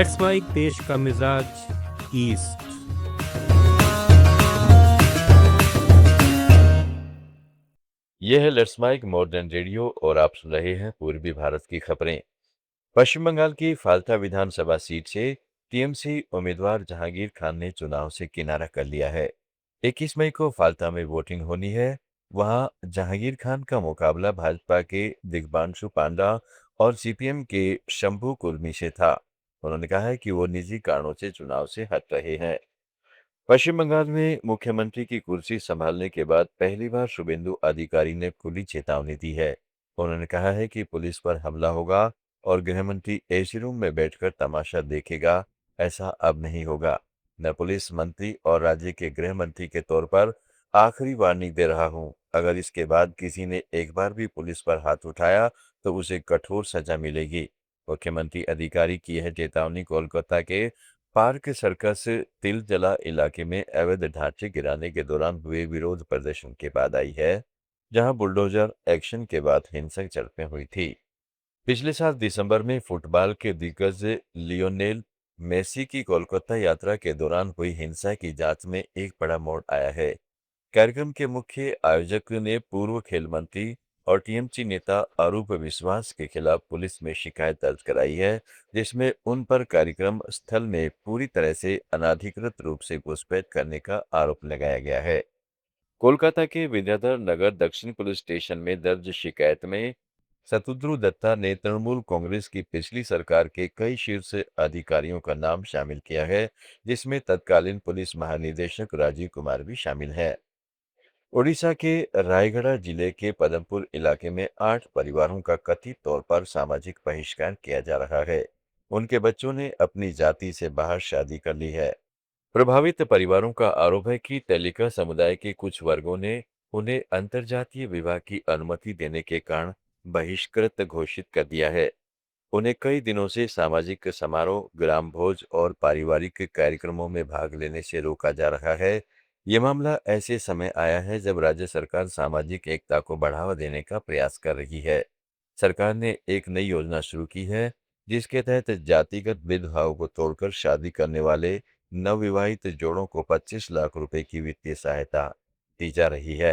Let's mic देश का मिजाज ईस्ट। यह है लेट्स माइक मॉडर्न रेडियो और आप सुन रहे हैं पूर्वी भारत की खबरें। पश्चिम बंगाल की फाल्ता विधानसभा सीट से टीएमसी उम्मीदवार जहांगीर खान ने चुनाव से किनारा कर लिया है। 21 मई को फाल्ता में वोटिंग होनी है। वहां जहांगीर खान का मुकाबला भाजपा के दिग्बांशु पांडा और सीपीएम के शंभू कुर्मी से था। उन्होंने कहा है कि वो निजी कारणों से चुनाव से हट रहे हैं। पश्चिम बंगाल में मुख्यमंत्री की कुर्सी संभालने के बाद पहली बार शुभेंदु अधिकारी ने खुली चेतावनी दी है। उन्होंने कहा है कि पुलिस पर हमला होगा और गृह मंत्री एसी रूम में बैठकर तमाशा देखेगा। ऐसा अब नहीं होगा। मैं पुलिस मंत्री और राज्य के गृह मंत्री के तौर पर आखिरी वार्निंग दे रहा हूं। अगर इसके बाद किसी ने एक बार भी पुलिस पर हाथ उठाया तो उसे कठोर सजा मिलेगी। मुख्यमंत्री अधिकारी की यह चेतावनी कोलकाता के पार्क सर्कस तिलजला इलाके में अवैध ढांचे गिराने के दौरान हुए विरोध प्रदर्शन के बाद आई है, जहां बुलडोजर एक्शन के बाद हिंसक झड़पें हुई थी। पिछले साल दिसंबर में फुटबॉल के दिग्गज लियोनेल मेसी की कोलकाता यात्रा के दौरान हुई हिंसा की जांच में एक बड़ा मोड़ आया है। कार्यक्रम के मुख्य आयोजक ने पूर्व खेल मंत्री और टीएमसी नेता अरूप विश्वास के खिलाफ पुलिस में शिकायत दर्ज कराई है, जिसमें उन पर कार्यक्रम स्थल में पूरी तरह से अनाधिकृत रूप से घुसपैठ करने का आरोप लगाया गया है। कोलकाता के विद्याधर नगर दक्षिण पुलिस स्टेशन में दर्ज शिकायत में शतुद्रु दत्ता ने तृणमूल कांग्रेस की पिछली सरकार के कई शीर्ष अधिकारियों का नाम शामिल किया है, जिसमें तत्कालीन पुलिस महानिदेशक राजीव कुमार भी शामिल है। ओडिशा के रायगढ़ जिले के पदमपुर इलाके में 8 परिवारों का कथित तौर पर सामाजिक बहिष्कार किया जा रहा है। उनके बच्चों ने अपनी जाति से बाहर शादी कर ली है। प्रभावित परिवारों का आरोप है कि तेलिका समुदाय के कुछ वर्गों ने उन्हें अंतर्जातीय विवाह की अनुमति देने के कारण बहिष्कृत घोषित कर दिया है। उन्हें कई दिनों से सामाजिक समारोह, ग्राम भोज और पारिवारिक कार्यक्रमों में भाग लेने से रोका जा रहा है। ये मामला ऐसे समय आया है जब राज्य सरकार सामाजिक एकता को बढ़ावा देने का प्रयास कर रही है। सरकार ने एक नई योजना शुरू की है, जिसके तहत जातिगत भेदभाव को तोड़कर शादी करने वाले नवविवाहित जोड़ों को 25 लाख रुपए की वित्तीय सहायता दी जा रही है।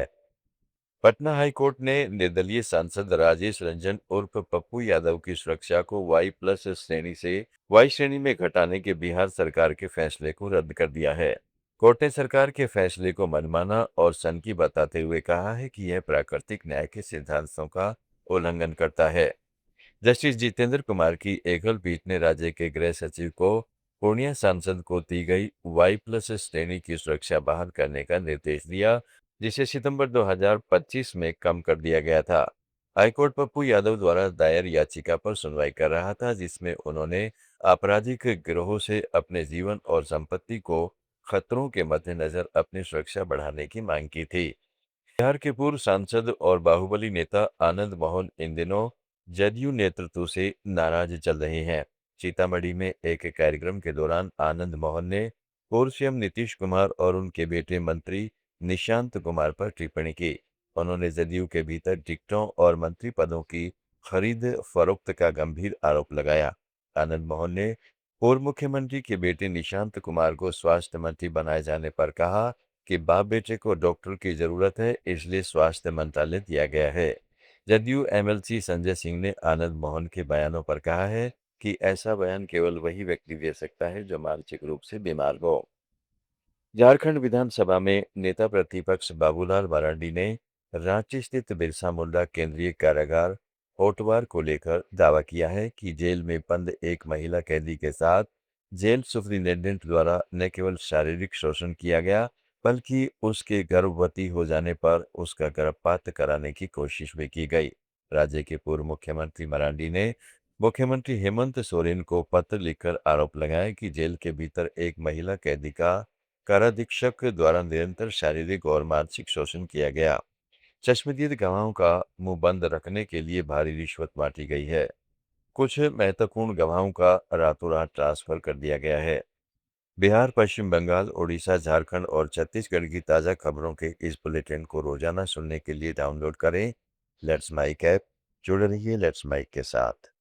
पटना हाई कोर्ट ने निर्दलीय सांसद राजेश रंजन उर्फ पप्पू यादव की सुरक्षा को वाई प्लस श्रेणी से वाई श्रेणी में घटाने के बिहार सरकार के फैसले को रद्द कर दिया है। कोर्ट ने सरकार के फैसले को मनमाना और सनकी बताते हुए कहा है कि यह प्राकृतिक न्याय के सिद्धांतों का उल्लंघन करता है। जस्टिस जितेंद्र कुमार की एकल पीठ ने राज्य के गृह सचिव को पूर्णिया सांसद को दी गई वाई प्लस श्रेणी की सुरक्षा बहाल करने का निर्देश दिया, जिसे सितंबर 2025 में कम कर दिया गया था। हाईकोर्ट पप्पू यादव द्वारा दायर याचिका पर सुनवाई कर रहा था, जिसमें उन्होंने आपराधिक गिरोह से अपने जीवन और संपत्ति को खतरों के मद्देनजर अपनी सुरक्षा बढ़ाने की मांग की थी। बिहार के पूर्व सांसद और बाहुबली नेता आनंद मोहन इन दिनों जदयू नेतृत्व से नाराज चल रहे हैं। सीतामढ़ी में एक कार्यक्रम के दौरान आनंद मोहन ने पूर्व सीएम नीतीश कुमार और उनके बेटे मंत्री निशांत कुमार पर टिप्पणी की। उन्होंने जदयू के भीतर टिकटों और मंत्री पदों की खरीद फरोख्त का गंभीर आरोप लगाया। आनंद मोहन ने पूर्व मुख्यमंत्री के बेटे निशांत कुमार को स्वास्थ्य मंत्री बनाए जाने पर कहा कि बाप बेटे को डॉक्टर की जरूरत है, इसलिए स्वास्थ्य मंत्रालय दिया गया है। जदयू एमएलसी संजय सिंह ने आनंद मोहन के बयानों पर कहा है कि ऐसा बयान केवल वही व्यक्ति दे सकता है जो मानसिक रूप से बीमार हो। झारखंड विधानसभा में नेता प्रतिपक्ष बाबूलाल मरांडी ने रांची स्थित बिरसा मुंडा केंद्रीय कारागार होटवार को लेकर दावा किया है कि जेल में बंद एक महिला कैदी के साथ जेल सुपरिटेंडेंट द्वारा न केवल शारीरिक शोषण किया गया, बल्कि उसके गर्भवती हो जाने पर उसका गर्भपात कराने की कोशिश भी की गई। राज्य के पूर्व मुख्यमंत्री मरांडी ने मुख्यमंत्री हेमंत सोरेन को पत्र लिखकर आरोप लगाया कि जेल के भीतर एक महिला कैदी का काराधीक्षक द्वारा निरंतर शारीरिक और मानसिक शोषण किया गया। चश्मदीद गवाहों का मुंह बंद रखने के लिए भारी रिश्वत बांटी गई है। कुछ महत्वपूर्ण गवाहों का रातों रात ट्रांसफर कर दिया गया है। बिहार, पश्चिम बंगाल, उड़ीसा, झारखंड और छत्तीसगढ़ की ताज़ा खबरों के इस बुलेटिन को रोजाना सुनने के लिए डाउनलोड करें लेट्स माइक ऐप। जुड़े रहिए लेट्स माइक के साथ।